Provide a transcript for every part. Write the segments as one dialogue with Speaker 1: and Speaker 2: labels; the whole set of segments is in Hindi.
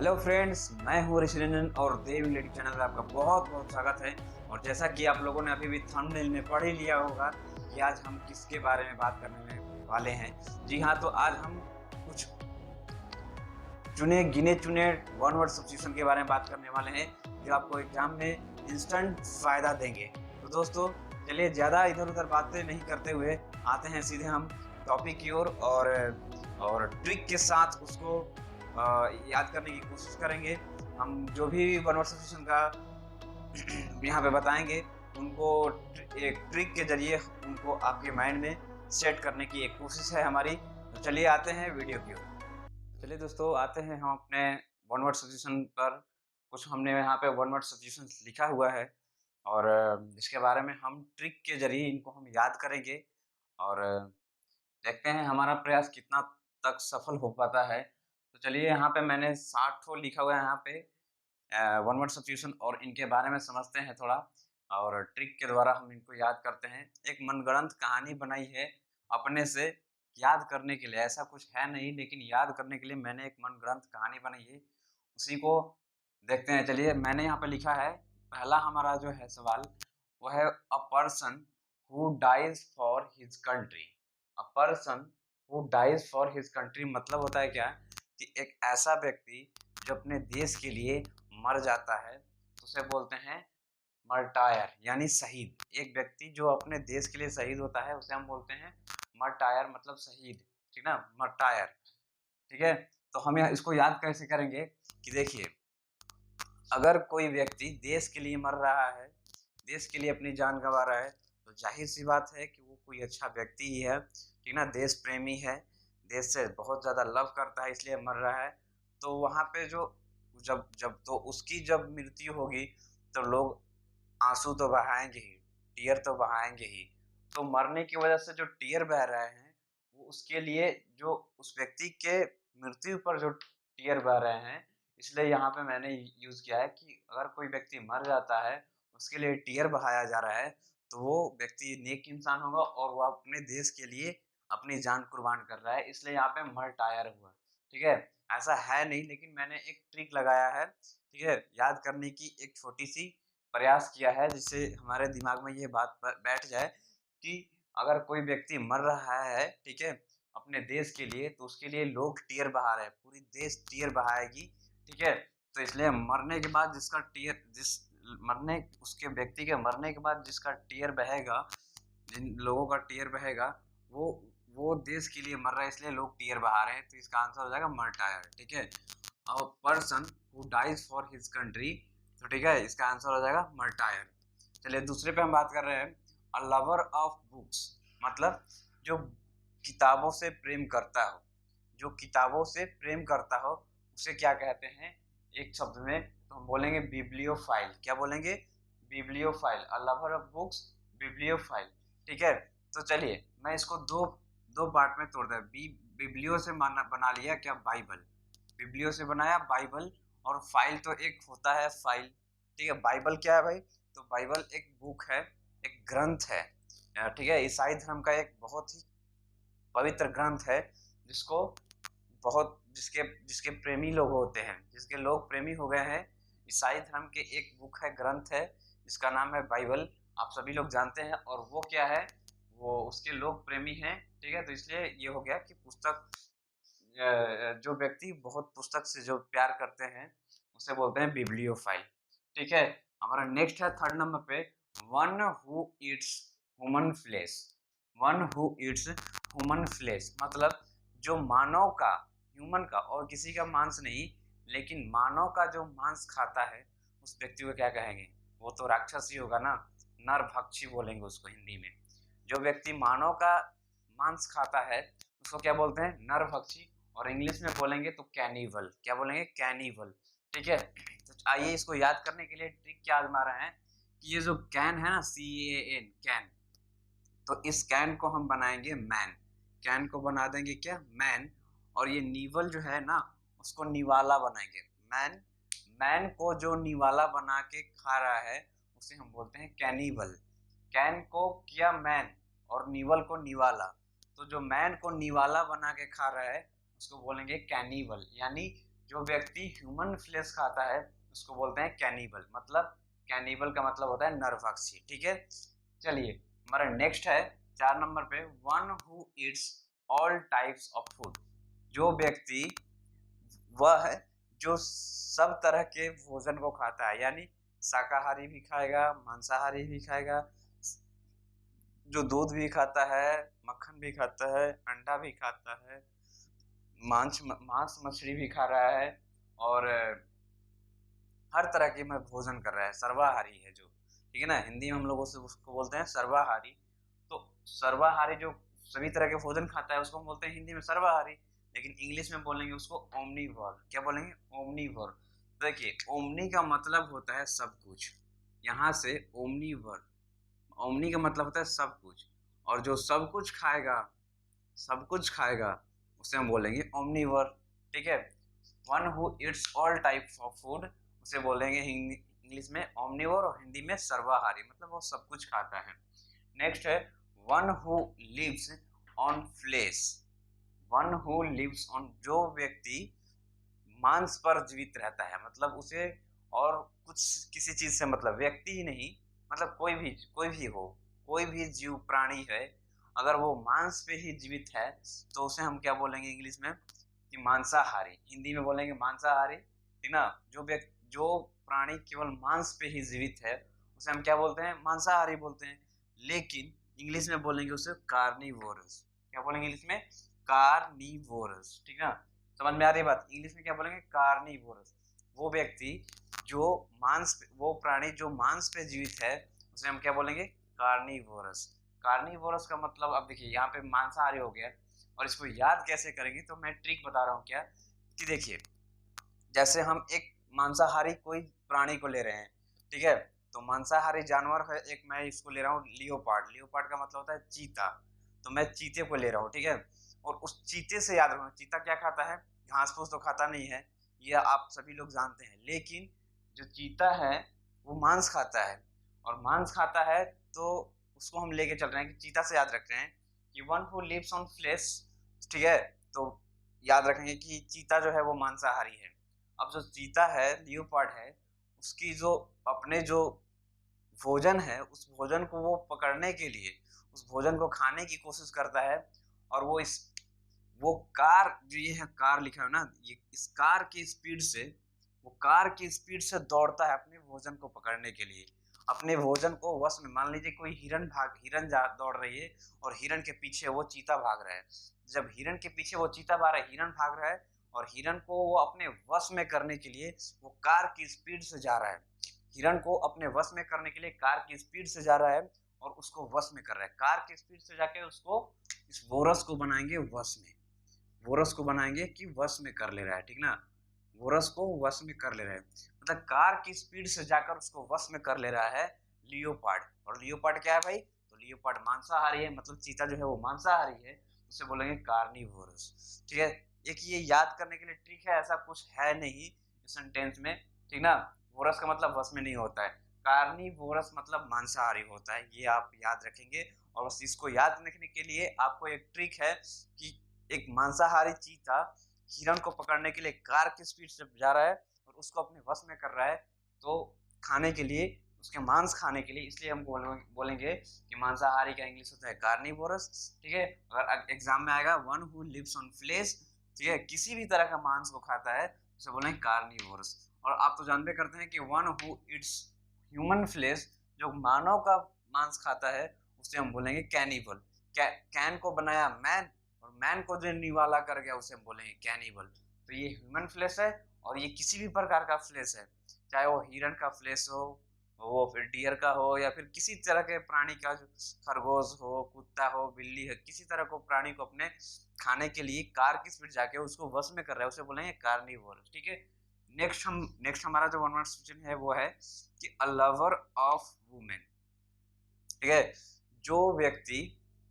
Speaker 1: हेलो फ्रेंड्स, मैं हूँ ऋषि रंजन और देव लेडी चैनल में आपका बहुत बहुत स्वागत है। और जैसा कि आप लोगों ने अभी भी थंबनेल में पढ़ ही लिया होगा कि आज हम किसके बारे में बात करने वाले हैं। जी हाँ, तो आज हम कुछ गिने चुने वन वर्ड सब्स्टिट्यूशन के बारे में बात करने वाले हैं जो आपको एग्जाम में इंस्टेंट फायदा देंगे। तो दोस्तों चलिए ज़्यादा इधर उधर बातें नहीं करते हुए आते हैं सीधे हम टॉपिक की ओर और ट्रिक के साथ उसको याद करने की कोशिश करेंगे। हम जो भी वन वर्ड सब्स्टिट्यूशन का यहाँ पे बताएंगे उनको एक ट्रिक के जरिए उनको आपके माइंड में सेट करने की एक कोशिश है हमारी। तो चलिए आते हैं वीडियो की ओर। चलिए दोस्तों आते हैं हम अपने वन वर्ड सब्स्टिट्यूशन पर। कुछ हमने यहाँ पे वन वर्ड सब्स्टिट्यूशन लिखा हुआ है और इसके बारे में हम ट्रिक के जरिए इनको हम याद करेंगे और देखते हैं हमारा प्रयास कितना तक सफल हो पाता है। तो चलिए यहाँ पे मैंने 60 ठो लिखा हुआ है यहाँ पे वन वर्ड सब्स्टिट्यूशन और इनके बारे में समझते हैं थोड़ा और ट्रिक के द्वारा हम इनको याद करते हैं। एक मनगढ़ंत कहानी बनाई है अपने से याद करने के लिए, ऐसा कुछ है नहीं लेकिन याद करने के लिए मैंने एक मनगढ़ंत कहानी बनाई है, उसी को देखते हैं। चलिए मैंने यहाँ पे लिखा है, पहला हमारा जो है सवाल वो है a person who dies for his country. A person who dies for his country मतलब होता है क्या कि एक ऐसा व्यक्ति जो अपने देश के लिए मर जाता है तो उसे बोलते हैं मर्टायर यानी शहीद। एक व्यक्ति जो अपने देश के लिए शहीद होता है उसे हम बोलते हैं मर्टायर मतलब शहीद, ठीक ना, मर्टायर। ठीक है, तो हम इसको याद कैसे करेंगे कि देखिए अगर कोई व्यक्ति देश के लिए मर रहा है, देश के लिए अपनी जान गंवा रहा है तो जाहिर सी बात है कि वो कोई अच्छा व्यक्ति ही है, ठीक ना, देश प्रेमी है, देश से बहुत ज़्यादा लव करता है इसलिए मर रहा है। तो वहाँ पे जो जब जब तो उसकी जब मृत्यु होगी तो लोग आंसू तो बहाएंगे ही, टीयर तो बहाएंगे ही। तो मरने की वजह से जो टीयर बह रहे हैं वो उसके लिए, जो उस व्यक्ति के मृत्यु पर जो टीयर बह रहे हैं, इसलिए यहाँ पे मैंने यूज़ किया है कि अगर कोई व्यक्ति मर जाता है उसके लिए टीयर बहाया जा रहा है तो वो व्यक्ति नेक इंसान होगा और वो अपने देश के लिए अपनी जान कुर्बान कर रहा है, इसलिए यहाँ पे मर्टायर हुआ। ठीक है, ऐसा है नहीं लेकिन मैंने एक ट्रिक लगाया है, ठीक है, याद करने की एक छोटी सी प्रयास किया है जिससे हमारे दिमाग में ये बात बैठ जाए कि अगर कोई व्यक्ति मर रहा है, ठीक है, अपने देश के लिए तो उसके लिए लोग टीयर बहा रहे हैं, पूरी देश टीयर बहाएगी। ठीक है, तो इसलिए मरने के बाद उसके व्यक्ति के मरने के बाद जिसका टीयर बहेगा, जिन लोगों का टीयर बहेगा वो वो देश के लिए मर रहा है इसलिए लोग टीयर बहा रहे हैं, तो इसका आंसर हो जाएगा मर्टायर। ठीक है, a person who dies for his country, तो ठीक है इसका आंसर हो जाएगा मर्टायर। चलिए दूसरे पे हम बात कर रहे हैं अ लवर ऑफ बुक्स, मतलब जो किताबों से प्रेम करता हो, जो किताबों से प्रेम करता हो उसे क्या कहते हैं एक शब्द में, तो हम बोलेंगे बिब्लियोफाइल। क्या बोलेंगे? Bibliophile. A lover of books, bibliophile. ठीक है, तो चलिए मैं इसको दो दो पार्ट में तोड़ दिया। बिब्लियो से बना लिया क्या, बाइबल, बिब्लियो से बनाया बाइबल, और फाइल तो एक होता है फाइल। ठीक है, बाइबल क्या है भाई, तो बाइबल एक बुक है, एक ग्रंथ है, ठीक है, ईसाई धर्म का एक बहुत ही पवित्र ग्रंथ है जिसको बहुत जिसके जिसके प्रेमी लोग होते हैं, जिसके लोग प्रेमी हो गए हैं, ईसाई धर्म के एक बुक है, ग्रंथ है जिसका नाम है बाइबल। आप सभी लोग जानते हैं और वो क्या है, वो उसके लोग प्रेमी हैं। ठीक है, तो इसलिए ये हो गया कि पुस्तक, जो व्यक्ति बहुत पुस्तक से जो प्यार करते हैं उसे बोलते हैं बिब्लियोफाइल। ठीक है, हमारा नेक्स्ट है थर्ड नंबर पे one who eats human flesh. One who eats human flesh मतलब जो मानव का, ह्यूमन का और किसी का मांस नहीं लेकिन मानव का जो मांस खाता है उस व्यक्ति को क्या कहेंगे, वो तो राक्षस ही होगा ना, नरभक्षी बोलेंगे उसको हिंदी में। जो व्यक्ति मानव का मांस खाता है उसको क्या बोलते हैं, नरभक्षी, और इंग्लिश में बोलेंगे तो कैनिवल। क्या बोलेंगे, कैनिवल। ठीक है, तो आइए इसको याद करने के लिए ट्रिक क्या आजमा रहे हैं कि ये जो कैन है ना, CAN, कैन, तो इस कैन को हम बनाएंगे मैन। कैन को बना देंगे क्या, मैन, और ये नीवल जो है ना उसको निवाला बनाएंगे। मैन, मैन को जो निवाला बना के खा रहा है उसे हम बोलते हैं कैनिवल। कैन को किया मैन और नीवल को निवाला, तो जो मैन को निवाला बना के खा रहा है उसको बोलेंगे कैनिवल, यानी जो व्यक्ति ह्यूमन फ्लेश खाता है उसको बोलते हैं कैनिबल। मतलब कैनिबल का मतलब होता है नरभक्षी। ठीक है, चलिए हमारा नेक्स्ट है 4 नंबर पे, one who Yeats all types of food. जो व्यक्ति वह है जो सब तरह के भोजन को खाता है, यानी शाकाहारी भी खाएगा, मांसाहारी भी खाएगा, जो दूध भी खाता है, मक्खन भी खाता है, अंडा भी खाता है, मांस मछली भी खा रहा है, और हर तरह के में भोजन कर रहा है, सर्वाहारी है जो। ठीक है ना, हिंदी में हम लोग उसको बोलते हैं सर्वाहारी। तो सर्वाहारी जो सभी तरह के भोजन खाता है उसको हम बोलते हैं हिंदी में सर्वाहारी, लेकिन इंग्लिश में बोलेंगे उसको ओमनीवोर। क्या बोलेंगे? ओमनीवोर। देखिए ओमनी का मतलब होता है सब कुछ, यहाँ से ओमनीवोर, ओमनी का मतलब होता है सब कुछ, और जो सब कुछ खाएगा, सब कुछ खाएगा उसे हम बोलेंगे ओमनीवोर। ठीक है, one who Yeats all types of food उसे बोलेंगे इंग्लिश में ओमनीवोर, और हिंदी में सर्वाहारी, मतलब वो सब कुछ खाता है। नेक्स्ट है one who lives on flesh. One who lives on, जो व्यक्ति मांस पर जीवित रहता है, मतलब उसे और कुछ किसी चीज से मतलब, व्यक्ति ही नहीं, मतलब कोई भी हो, कोई भी जीव प्राणी है, अगर वो मांस पे ही जीवित है तो उसे हम क्या बोलेंगे इंग्लिश में कि मांसाहारी। हिंदी में बोलेंगे मांसाहारी। ठीक ना, जो प्राणी केवल मांस पे ही जीवित है उसे हम क्या बोलते हैं? मांसाहारी बोलते हैं। लेकिन इंग्लिश में बोलेंगे उसे कार्निवोरस। क्या बोलेंगे इंग्लिश में? कार्निवोरस। ठीक ना, समझ में आ रही बात? इंग्लिश में क्या बोलेंगे? कार्निवोरस। वो व्यक्ति जो वो प्राणी जो मांस पे जीवित है उसे हम क्या बोलेंगे? कार्निवोरस। कार्निवोरस का मतलब, अब देखिए यहाँ पे मांसाहारी हो गया, और इसको याद कैसे करेंगे तो मैं ट्रिक बता रहा हूँ क्या, कि देखिए जैसे हम एक मांसाहारी कोई प्राणी को ले रहे हैं, ठीक है, तो मांसाहारी जानवर है एक, मैं इसको ले रहा हूँ लियोपार्ड। लियोपार्ड का मतलब होता है चीता, तो मैं चीते को ले रहा हूँ। ठीक है, और उस चीते से याद रखना, चीता क्या खाता है? घास फूस तो खाता नहीं है, ये आप सभी लोग जानते हैं, लेकिन जो चीता है वो मांस खाता है, और मांस खाता है तो उसको हम लेके चल रहे हैं कि चीता से याद रख रहे हैं कि one who lives on flesh. ठीक है, तो याद रखेंगे कि चीता जो है वो मांसाहारी है। अब जो चीता है, लियोपार्ड है, उसकी जो अपने जो भोजन है, उस भोजन को वो पकड़ने के लिए उस भोजन को खाने की कोशिश करता है, और वो कार, जो ये है कार लिखा है ना, ये इस कार की स्पीड से, वो कार की स्पीड से दौड़ता है अपने भोजन को पकड़ने के लिए, अपने भोजन को वश में। मान लीजिए कोई हिरन दौड़ रही है और हिरन के पीछे वो चीता भाग रहा है। जब हिरन के पीछे वो चीता भाग रहा है, हिरन भाग रहा है, और हिरन को वो अपने वश में करने के लिए वो कार की स्पीड से जा रहा है। हिरन को अपने वश में करने के लिए कार की स्पीड से जा रहा है, और उसको वश में कर रहा है। कार की स्पीड से जाके उसको, इस वोरस को बनाएंगे वश में, वोरस को बनाएंगे कि वश में कर ले रहा है। ठीक ना, वोरस को वश में कर ले रहा है, मतलब कार की स्पीड से जाकर उसको वश में कर ले रहा है लियोपार्ड। और लियोपार्ड क्या है भाई? तो लियोपार्ड मांसाहारी है, मतलब चीता जो है वो मांसाहारी है, उसे बोलेंगे कार्निवोरस। ठीक है, एक ये याद करने के लिए ट्रिक है, ऐसा कुछ है नहीं सेंटेंस में। ठीक ना, वोरस का मतलब वश में नहीं होता है, कार्निवोरस मतलब मांसाहारी होता है, ये आप याद रखेंगे। और बस इसको याद रखने के लिए आपको एक ट्रिक है कि एक मांसाहारी चीता हिरण को पकड़ने के लिए कार की स्पीड से जा रहा है और उसको अपने वश में कर रहा है, तो खाने के लिए, उसके मांस खाने के लिए, इसलिए हम बोलेंगे कि मांसाहारी का इंग्लिश होता है कार्निवोरस। ठीक है, अगर एग्जाम में आएगा one who lives on flesh, ठीक है, किसी भी तरह का मांस को खाता है उसे बोलेंगे कार्निवोरस। और आप तो जानते करते हैं कि one who eats human flesh, जो मानव का मांस खाता है उसे हम बोलेंगे कैनिबल। कैन को बनाया मैन, और मैन को जो निवाला कर गया उसे हम बोलेंगे कैनिबल। तो ये ह्यूमन फ्लेश है, और ये किसी भी प्रकार का फ्लेश है, चाहे वो हिरन का फ्लेश हो, वो फिर डियर का हो, या फिर किसी तरह के प्राणी का, जो खरगोश हो, कुत्ता हो, बिल्ली है, किसी तरह को प्राणी को अपने खाने के लिए कार की स्पीड जाके उसको वश में कर रहा है, उसे बोलेंगे कार्निवोर। ठीक है, नेक्स्ट हमारा जो वन वर्ड क्वेश्चन है वो है कि अ लवर ऑफ वुमेन। ठीक है, जो व्यक्ति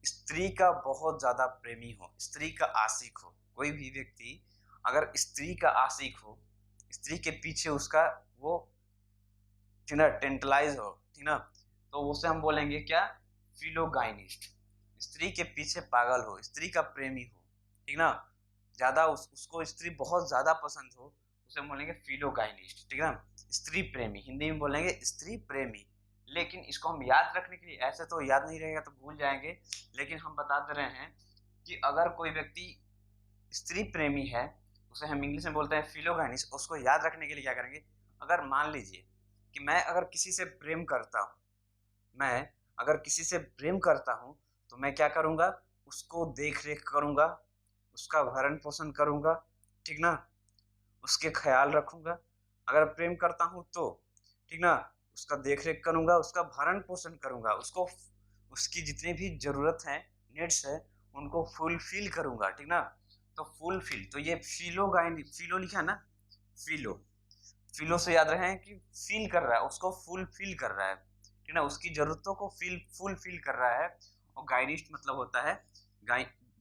Speaker 1: स्त्री का बहुत ज्यादा प्रेमी हो, स्त्री का आशिक हो, कोई भी व्यक्ति अगर स्त्री का आशिक हो, स्त्री के पीछे उसका वो, ठीक ना, टेंटलाइज हो, ठीक ना, तो उसे हम बोलेंगे क्या? फिलोगाइनिस्ट। स्त्री के पीछे पागल हो, स्त्री का प्रेमी हो, ठीक ना, ज्यादा उसको स्त्री बहुत ज्यादा पसंद हो, उसे हम बोलेंगे फिलोगाइनिस्ट, ठीक है ना, स्त्री प्रेमी, हिंदी में बोलेंगे स्त्री प्रेमी। लेकिन इसको हम याद रखने के लिए, ऐसे तो याद नहीं रहेगा तो भूल जाएंगे, लेकिन हम बता दे रहे हैं कि अगर कोई व्यक्ति स्त्री प्रेमी है, उसे हम इंग्लिश में बोलते हैं फिलोगाइनिस्ट, उसको याद रखने के लिए क्या करेंगे, अगर मान लीजिए कि मैं अगर किसी से प्रेम करता हूँ, मैं अगर किसी से प्रेम करता हूँ, तो मैं क्या करूँगा, उसको देख रेख करूँगा, उसका भरण पोषण करूँगा, ठीक ना, उसके ख्याल रखूँगा। अगर प्रेम करता हूँ तो, ठीक ना, उसका देख रेख करूँगा, उसका भरण पोषण करूँगा, उसको उसकी जितनी भी ज़रूरत है, नीड्स है, उनको फुलफिल करूँगा, ठीक ना। तो फुलफिल, तो ये फिलो लिखा है ना, फिलो, फिलो से याद रहे हैं कि फील कर रहा है, उसको फुलफिल कर रहा है, ठीक ना, उसकी जरूरतों को फुलफिल कर रहा है। और गाइनिस्ट मतलब होता है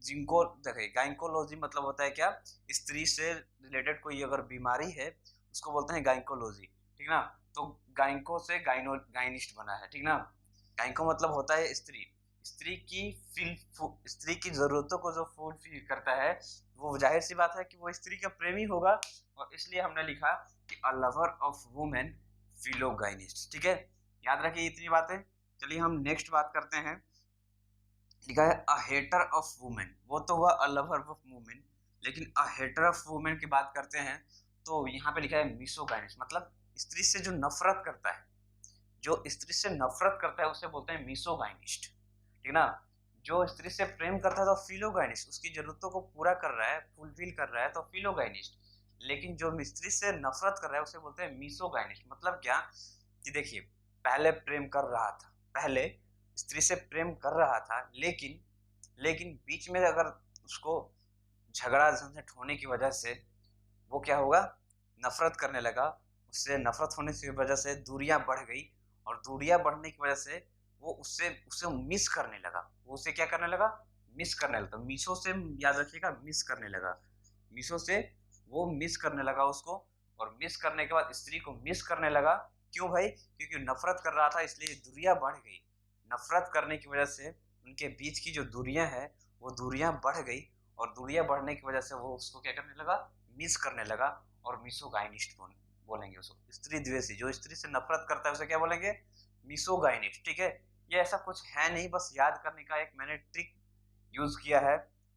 Speaker 1: जिनको देखिए, गाइनकोलॉजी मतलब होता है क्या, स्त्री से रिलेटेड कोई अगर बीमारी है उसको बोलते हैं गाइनकोलॉजी, ठीक ना। तो गायको से गाइनिस्ट बना है, ठीक ना। गायको मतलब होता है स्त्री, स्त्री की जरूरतों को जो फुलफिल करता है, वो जाहिर सी बात है कि वो स्त्री का प्रेमी होगा, और इसलिए हमने लिखा कि अ लवर ऑफ वुमेन फिलोगाइनिस्ट, ठीक है। याद रखिए इतनी बातें। चलिए हम नेक्स्ट बात करते हैं। लिखा है अ हेटर ऑफ वुमेन, वो तो हुआ अ लवर ऑफ वुमेन, लेकिन अ हेटर ऑफ वुमेन की बात करते हैं तो यहाँ पे लिखा है मिसोगाइनिस्ट, मतलब स्त्री से जो नफरत करता है, जो स्त्री से नफरत करता है उसे बोलते हैं मिसोगाइनिस्ट, ठीक ना। जो स्त्री से प्रेम करता है तो फिलोगाइनिस्ट, उसकी जरूरतों को पूरा कर रहा है, फुलफिल कर रहा है, तो फिलोगाइनिस्ट। लेकिन जो स्त्री से नफरत कर रहा है उसे बोलते हैं मिसोगाइनिस्ट। मतलब क्या कि देखिए, पहले प्रेम कर रहा था, पहले स्त्री से प्रेम कर रहा था, लेकिन बीच में अगर उसको झगड़ा झंझट होने की वजह से वो क्या होगा, नफरत करने लगा, उससे नफरत होने की वजह से दूरियां बढ़ गई, और दूरियां बढ़ने की वजह से वो उससे उसे मिस करने लगा, वो उसे क्या करने लगा, मिस करने लगा। मिसो से याद रखिएगा, मिस करने लगा, मिसो से वो मिस करने लगा उसको, और मिस करने के बाद स्त्री को मिस करने लगा। क्यों भाई, क्योंकि नफरत कर रहा था इसलिए दूरियां बढ़ गई, नफरत करने की वजह से उनके बीच की जो दूरियां हैं वो दूरियां बढ़ गई, और दूरियां बढ़ने की वजह से वो उसको क्या करने लगा, मिस करने लगा। और मिसोगाइनिस्ट बोलेंगे उसको, स्त्री द्वेषी, जो स्त्री से नफरत करता है उसे क्या बोलेंगे, मिसोगाइनिस्ट, ठीक है। ये ऐसा कुछ है नहीं, बस याद करने का एक मैंने ट्रिक यूज किया है,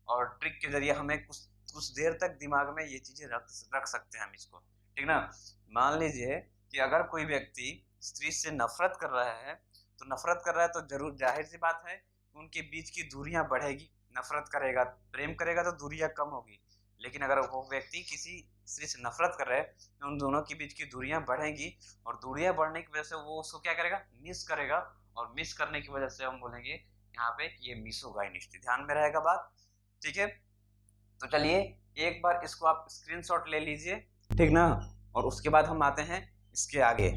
Speaker 1: और ट्रिक के जरिए हमें कुछ कुछ देर तक दिमाग में ये चीजें रख सकते हैं हम इसको, ठीक ना। मान लीजिए कि अगर कोई व्यक्ति स्त्री से नफरत कर रहा है, तो नफरत कर रहा है तो जरूर जाहिर सी बात है उनके बीच की दूरियां बढ़ेगी, नफरत करेगा, प्रेम करेगा तो दूरियां कम होगी। लेकिन अगर वो व्यक्ति किसी स्त्री से नफरत कर रहा है तो उन दोनों के बीच की दूरियां बढ़ेंगी, और दूरियां बढ़ने की वजह से वो उसको क्या करेगा, मिस करेगा, और मिस करने की वजह से हम बोलेंगे यहाँ पे ये मिसोगाइनिस्ट, ध्यान में रहेगा बात, ठीक है। तो चलिए एक बार इसको आप स्क्रीनशॉट ले लीजिए, ठीक ना, और उसके बाद हम आते हैं इसके आगे।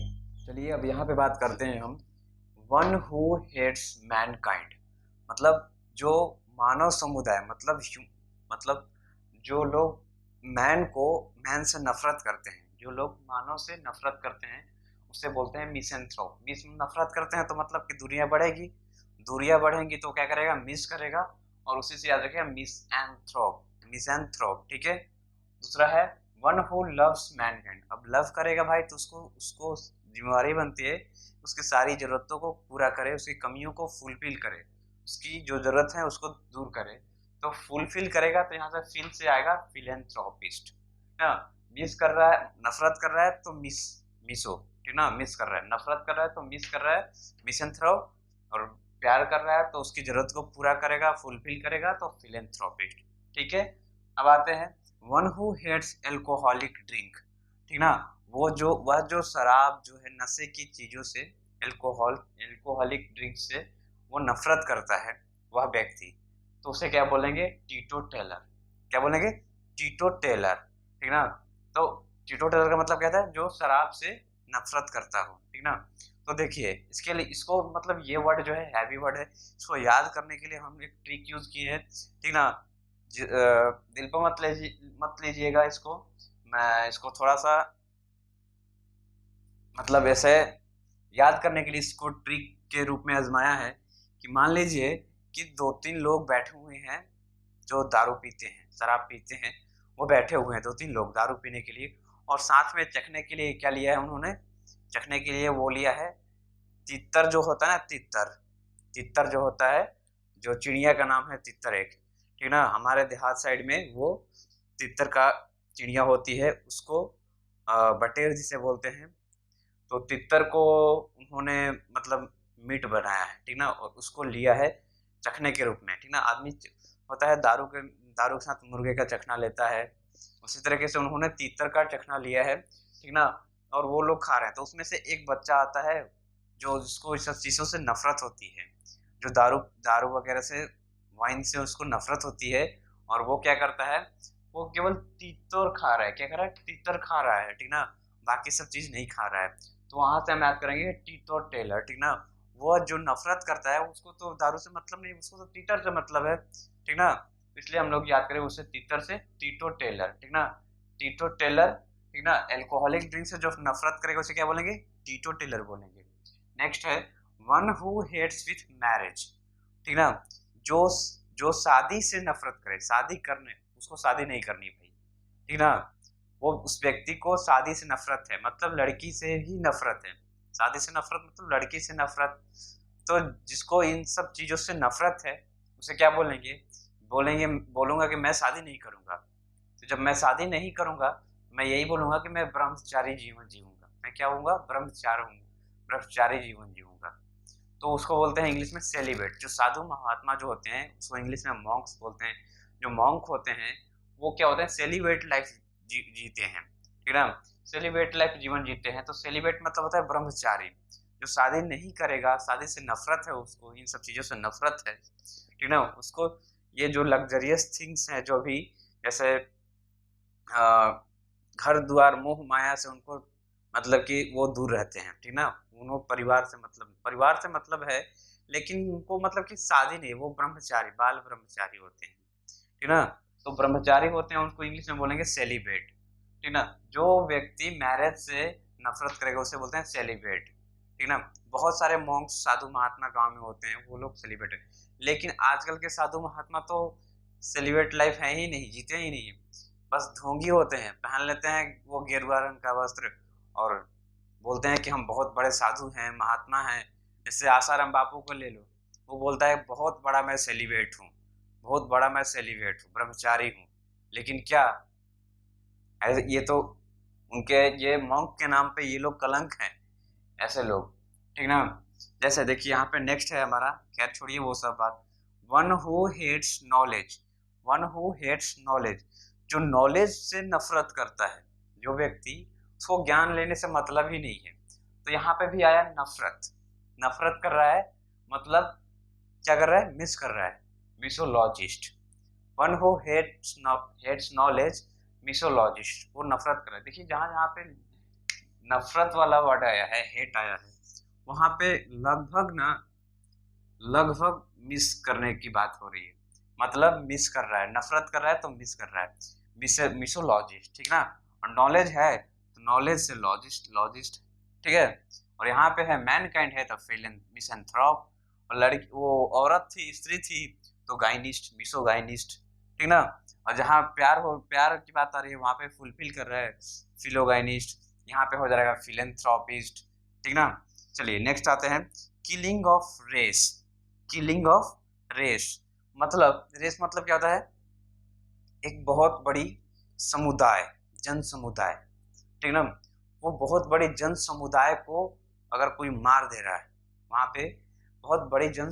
Speaker 1: चलिए अब यहाँ पे बात करते हैं हम, वन हु हेट्स मैनकाइंड, मतलब जो मानव समुदाय, मतलब जो लोग मैन से नफरत करते हैं, जो लोग मानव से नफरत करते हैं उसे बोलते हैं मिसेंथ्रोप। मिस नफरत करते हैं तो मतलब कि दूरियां बढ़ेगी, दूरियां बढ़ेंगी तो क्या करेगा, मिस करेगा, और उसी से याद रखिएगा मिसएंथ्रोप, मिसेंथ्रोप, ठीक है। दूसरा है वन हु लव्स मैनकाइंड, अब लव करेगा भाई तो उसको उसको जिम्मेवारी बनती है उसकी सारी जरूरतों को पूरा करे, उसकी कमियों को फुलफिल करे, उसकी जो जरूरत है उसको दूर करे। तो फुलफिल करेगा तो यहाँ से फिल से आएगा फिलेंथ्रोपिस्ट, है, मिस कर रहा है, नफरत कर रहा है तो मिसो, ठीक ना, मिस कर रहा है, नफरत कर रहा है तो मिस कर रहा है, मिसेंथ्रोप, और प्यार कर रहा है तो उसकी जरूरत को पूरा करेगा, फुलफिल करेगा, तो फिलेंथ्रोपिस्ट, ठीक है। अब आते हैं one who hates alcoholic drink, ठीक ना, वह जो शराब जो है नशे की चीजों से, एल्कोहलिक ड्रिंक से वो नफरत करता है वह व्यक्ति, तो उसे क्या बोलेंगे, टीटो टेलर, क्या बोलेंगे, टीटो टेलर, ठीक ना। तो टीटो टेलर का मतलब क्या था, जो शराब से नफरत करता हो, ठीक ना। तो देखिए इसके लिए, इसको मतलब ये वर्ड जो है हैवी वर्ड है, इसको याद करने के लिए हम एक ट्रिक यूज किए हैं, ठीक ना। दिल पर मत लीजिएगा इसको, मैं इसको थोड़ा सा मतलब ऐसे याद करने के लिए इसको ट्रिक के रूप में आजमाया है, कि मान लीजिए कि दो तीन लोग बैठे हुए हैं जो दारू पीते हैं, शराब पीते हैं, वो बैठे हुए हैं दो तीन लोग दारू पीने के लिए, और साथ में चखने के लिए क्या लिया है उन्होंने, चखने के लिए वो लिया है तितर जो होता है ना, तितर जो होता है, जो चिड़िया का नाम है तितर एक, ठीक ना। हमारे देहात साइड में वो तितर का चिड़िया होती है, उसको बटेर जिसे बोलते हैं। तो तितर को उन्होंने मतलब मीट बनाया है, ठीक ना, और उसको लिया है चखने के रूप में, ठीक ना। आदमी होता है दारू के साथ मुर्गे का चखना लेता है, उसी तरीके से उन्होंने तीतर का चखना लिया है, ठीक ना। और वो लोग खा रहे हैं, तो उसमें से एक बच्चा आता है जो जिसको इस सब चीज़ों से नफरत होती है, जो दारू दारू वगैरह से, वाइन से उसको नफरत होती है, और वो क्या करता है, वो केवल तीतर खा रहा है, क्या कर रहा है, तीतर खा रहा है, ठीक ना, बाकी सब चीज़ नहीं खा रहा है। तो वहां से हम याद करेंगे टीटो टेलर, ठीक ना। वो जो नफरत करता है उसको तो दारू से मतलब नहीं, उसको तो टीटर से मतलब है, ठीक ना। इसलिए हम लोग याद करें उसे तीतर से टीटो टेलर, ठीक ना, टीटो टेलर, ठीक ना। एल्कोहलिक ड्रिंक से जो नफरत करेगा उसे क्या बोलेंगे, टीटो टेलर बोलेंगे। नेक्स्ट है one who hates with marriage, ठीक ना, जो जो शादी से नफरत करे, शादी करने, उसको शादी नहीं करनी भाई, ठीक ना, वो उस व्यक्ति को शादी से नफरत है, मतलब लड़की से ही नफरत है, शादी से नफरत मतलब लड़की से नफरत। तो जिसको इन सब चीजों से नफरत है उसे क्या बोलेंगे, बोलूंगा कि मैं शादी नहीं करूंगा। तो जब मैं शादी नहीं करूंगा, मैं यही बोलूंगा कि मैं ब्रह्मचारी जीवन जीऊंगा, मैं क्या होऊंगा, ब्रह्मचारी जीवन जीऊंगा। तो उसको बोलते हैं इंग्लिश में सेलिब्रेट। जो साधु महात्मा जो होते हैं उसको इंग्लिश में मॉन्क्स बोलते हैं। जो मॉन्क होते हैं वो क्या होते हैं, सेलिब्रेट लाइफ जीते हैं, ठीक है ना, सेलिब्रेट लाइफ जीवन जीते हैं। तो सेलिब्रेट मतलब होता है ब्रह्मचारी, जो शादी नहीं करेगा, शादी से नफरत है उसको, इन सब चीजों से नफरत है, ठीक ना, उसको ये जो लग्जरियस थिंग्स हैं, जो भी जैसे घर द्वार मोह माया से उनको मतलब कि वो दूर रहते हैं, ठीक ना। उनको परिवार से मतलब है, लेकिन उनको मतलब कि शादी नहीं, वो ब्रह्मचारी, बाल ब्रह्मचारी होते हैं, ठीक ना। तो ब्रह्मचारी होते हैं उनको इंग्लिश में बोलेंगे सेलिब्रेट, ठीक ना। जो व्यक्ति मैरिज से नफरत करेगा उसे बोलते हैं सेलिब्रेट, ठीक ना। बहुत सारे मॉन्क्स साधु महात्मा गांव में होते हैं, वो लोग सेलिब्रेट है, लेकिन आजकल के साधु महात्मा तो सेलिब्रेट लाइफ है ही नहीं, जीते ही नहीं, बस ढोंगी होते हैं, पहन लेते हैं वो गेरुआ रंग का वस्त्र और बोलते हैं कि हम बहुत बड़े साधु हैं, महात्मा हैं। जैसे आसाराम बापू को ले लो, वो बोलता है बहुत बड़ा मैं सेलिब्रेट हूँ, बहुत बड़ा मैं सेलिब्रेट हूँ, ब्रह्मचारी हूँ, लेकिन क्या ये तो उनके ये मॉन्क के नाम पे ये लोग कलंक हैं, ऐसे लोग, ठीक ना। जैसे देखिए यहाँ पे नेक्स्ट है हमारा, खैर छोड़िए वो सब बात। One who hates knowledge, one who hates knowledge, जो नॉलेज से नफरत करता है, जो व्यक्ति, उसको ज्ञान लेने से मतलब ही नहीं है। तो यहाँ पे भी आया नफरत, नफरत कर रहा है, मतलब क्या कर रहा है, मिस कर रहा है, मिसोलॉजिस्ट। वन हु हेट्स नॉलेज, मिसोलॉजिस्ट, वो नफरत कर रहा है। देखिए जहाँ जहाँ पे नफरत वाला वर्ड आया है, हेट आया है, वहां पे लगभग मिस करने की बात हो रही है, मतलब मिस कर रहा है, नफरत कर रहा है तो मिस कर रहा है, मिसोलॉजिस्ट, ठीक ना। और नॉलेज है तो नॉलेज से लॉजिस्ट, ठीक है। और यहाँ पे है मैनकाइंड है तो मिसैंथ्रोप, और लड़की वो औरत थी, स्त्री थी तो गाइनिस्ट, मिसोगाइनिस्ट, ठीक ना। और जहाँ प्यार की बात आ रही है वहां पे फुलफिल कर रहा है, फिलोगाइनिस्ट, यहाँ पे हो जाएगा फिलेंथ्रोपिस्ट, ठीक ना। चलिए नेक्स्ट आते हैं, killing of race, killing of race, मतलब रेस मतलब क्या होता है, एक बहुत बड़ी समुदाय, जन समुदाय, ठीक ना। वो बहुत बड़े जन समुदाय को अगर कोई मार दे रहा है, वहां पे बहुत बड़ी जन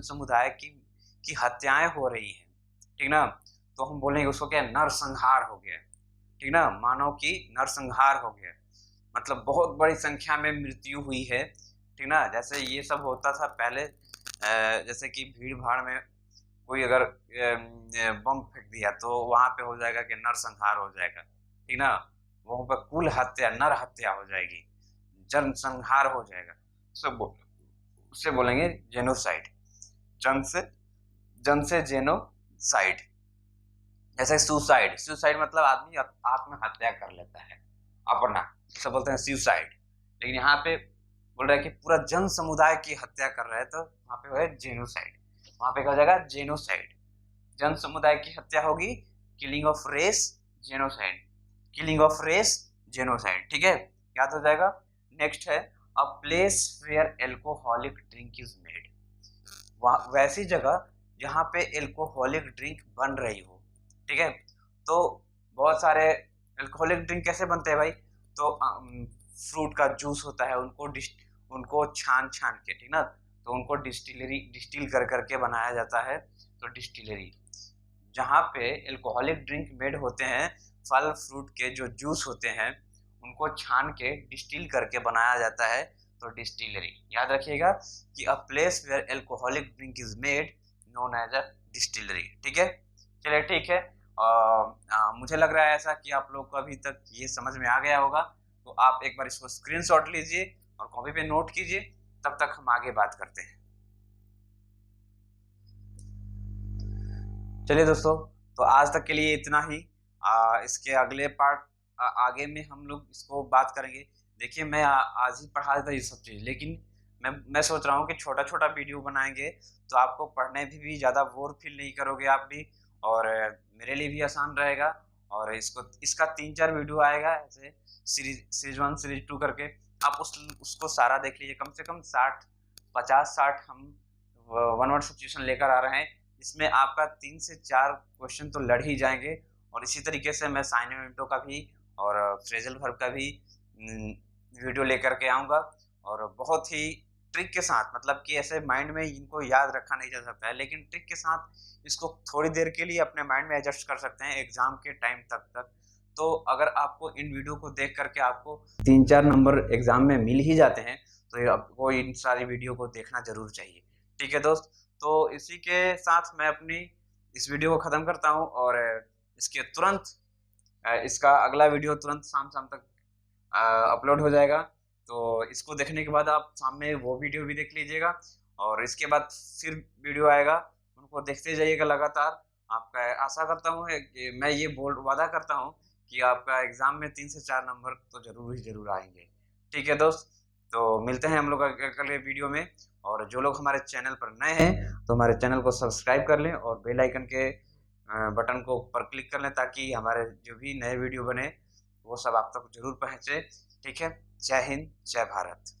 Speaker 1: समुदाय की हत्याएं हो रही है, ठीक ना, तो हम बोलेंगे उसको क्या, नरसंहार हो गया, ठीक ना, मानव की नरसंहार हो गया, मतलब बहुत बड़ी संख्या में मृत्यु हुई है, ठीक ना। जैसे ये सब होता था पहले, जैसे कि भीड़ भाड़ में कोई अगर बम फेंक दिया तो वहां पे हो जाएगा कि नरसंहार हो जाएगा, ठीक ना, वहां पर कुल हत्या, नर हत्या हो जाएगी, जनसंहार हो जाएगा, सब उससे बोलेंगे जेनोसाइड, जन से जेनोसाइड। जैसे सुसाइड मतलब आदमी आत्महत्या कर लेता है अपना, इसे बोलते हैं सुसाइड। लेकिन यहाँ पे बोल रहा है कि पूरा जन समुदाय की हत्या कर रहा है, तो वहां पे है जेनोसाइड, वहां पे क्या हो जाएगा, जेनोसाइड, जन समुदाय की हत्या होगी, killing of race, genocide. Killing of race, genocide. ठीक है, याद हो जाएगा। नेक्स्ट है a place where alcoholic drink is made, वैसी जगह जहाँ पे एल्कोहलिक ड्रिंक बन रही हो। ठीक है, तो बहुत सारे एल्कोहलिक ड्रिंक कैसे बनते हैं भाई, तो फ्रूट का जूस होता है, उनको छान छान के, ठीक ना, तो उनको डिस्टिल कर करके बनाया जाता है। तो डिस्टिलरी, जहाँ पे एल्कोहलिक ड्रिंक मेड होते हैं, फल फ्रूट के जो जूस होते हैं उनको छान के डिस्टिल करके बनाया जाता है, तो डिस्टिलरी। याद रखिएगा कि a place where alcoholic drink is made known as a distillery. ठीक है, चलिए ठीक है। मुझे लग रहा है ऐसा कि आप लोग को अभी तक ये समझ में आ गया होगा, तो आप एक बार इसको स्क्रीनशॉट लीजिए और कॉपी पे नोट कीजिए, तब तक हम आगे बात करते हैं। चलिए दोस्तों, तो आज तक के लिए इतना ही। इसके अगले पार्ट आगे में हम लोग इसको बात करेंगे। देखिए मैं आज ही पढ़ा देता ये सब चीज़, लेकिन मैं सोच रहा हूँ कि छोटा छोटा वीडियो बनाएंगे तो आपको पढ़ने भी ज़्यादा बोर फील नहीं करोगे आप भी, और मेरे लिए भी आसान रहेगा। और इसका 3-4 वीडियो आएगा ऐसे, सीरीज 1 सीरीज 2 करके। आप उसको सारा देख लीजिए, कम से कम 50-60 हम वन वर्ड सब्स्टिट्यूशन लेकर आ रहे हैं। इसमें आपका 3 से 4 क्वेश्चन तो लड़ ही जाएंगे, और इसी तरीके से मैं साइन इवेंटो का भी और फ्रेजल वर्ब का भी वीडियो लेकर के आऊँगा, और बहुत ही ट्रिक के साथ, मतलब कि ऐसे माइंड में इनको याद रखा नहीं जा सकता है, लेकिन ट्रिक के साथ इसको थोड़ी देर के लिए अपने माइंड में एडजस्ट कर सकते हैं एग्जाम के टाइम तक। तो अगर आपको इन वीडियो को देख करके आपको 3-4 नंबर एग्जाम में मिल ही जाते हैं, तो आपको इन सारी वीडियो को देखना जरूर चाहिए। ठीक है दोस्त, तो इसी के साथ मैं अपनी इस वीडियो को ख़त्म करता हूँ, और इसके तुरंत इसका अगला वीडियो तुरंत शाम तक अपलोड हो जाएगा। तो इसको देखने के बाद आप शाम में वो वीडियो भी देख लीजिएगा, और इसके बाद फिर वीडियो आएगा, उनको देखते जाइएगा लगातार। आपका आशा करता हूँ कि मैं ये वादा करता हूँ कि आपका एग्ज़ाम में 3 से 4 नंबर तो ज़रूर ही ज़रूर आएंगे। ठीक है दोस्त, तो मिलते हैं हम लोग अगले वीडियो में। और जो लोग हमारे चैनल पर नए हैं तो हमारे चैनल को सब्सक्राइब कर लें और बेल आइकन के बटन को पर क्लिक कर लें, ताकि हमारे जो भी नए वीडियो बने वो सब आप तक जरूर पहुँचे। ठीक है, जय हिंद, जय भारत।